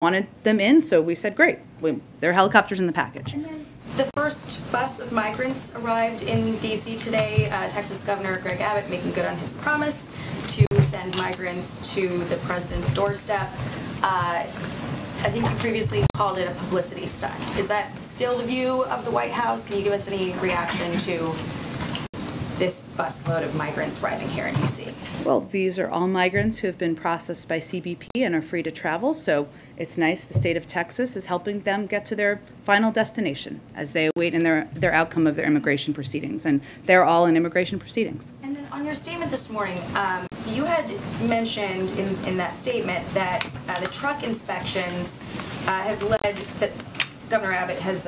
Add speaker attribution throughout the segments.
Speaker 1: wanted them in, so we said, great, there are helicopters in the package.
Speaker 2: The first bus of migrants arrived in D.C. today. Texas Governor Greg Abbott making good on his promise to send migrants to the president's doorstep. I think you previously called it a publicity stunt. Is that still the view of the White House? Can you give us any reaction to this busload of migrants arriving here in D.C.?
Speaker 1: Well, these are all migrants who have been processed by CBP and are free to travel, so it's nice the state of Texas is helping them get to their final destination as they await in their outcome of their immigration proceedings, and they're all in immigration proceedings.
Speaker 2: And then on your statement this morning, you had mentioned in that statement that the truck inspections have led, that Governor Abbott has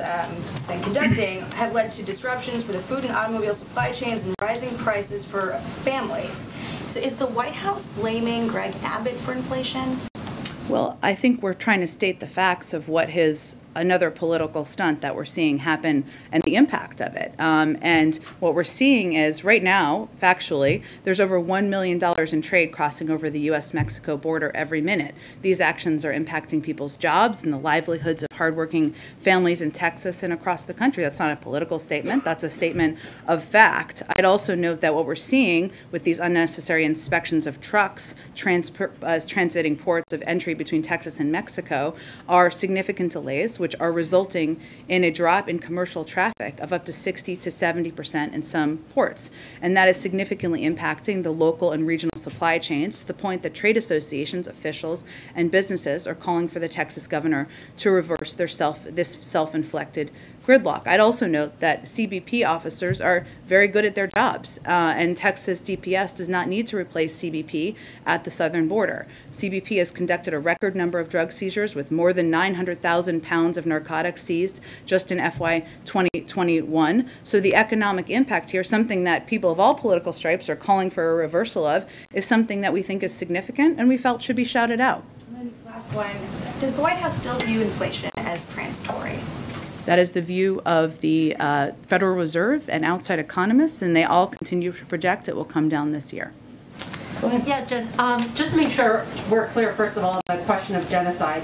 Speaker 2: been conducting, have led to disruptions for the food and automobile supply chains and rising prices for families. So is the White House blaming Greg Abbott for inflation?
Speaker 1: Well, I think we're trying to state the facts of what another political stunt that we're seeing happen and the impact of it. And what we're seeing is right now, factually, there's over $1 million in trade crossing over the U.S.-Mexico border every minute. These actions are impacting people's jobs and the livelihoods of hardworking families in Texas and across the country. That's not a political statement. That's a statement of fact. I'd also note that what we're seeing with these unnecessary inspections of trucks transiting ports of entry between Texas and Mexico are significant delays, which are resulting in a drop in commercial traffic of up to 60 to 70% in some ports. And that is significantly impacting the local and regional supply chains to the point that trade associations, officials, and businesses are calling for the Texas governor to reverse this self-inflicted gridlock. I'd also note that CBP officers are very good at their jobs, and Texas DPS does not need to replace CBP at the southern border. CBP has conducted a record number of drug seizures with more than 900,000 pounds of narcotics seized just in FY 2021. So the economic impact here, something that people of all political stripes are calling for a reversal of, is something that we think is significant and we felt should be shouted out.
Speaker 2: And then last one, does the White House still view inflation as transitory?
Speaker 1: That is the view of the Federal Reserve and outside economists, and they all continue to project it will come down this year.
Speaker 3: Go ahead. Yeah, Jen, just to make sure we're clear, first of all, the question of genocide.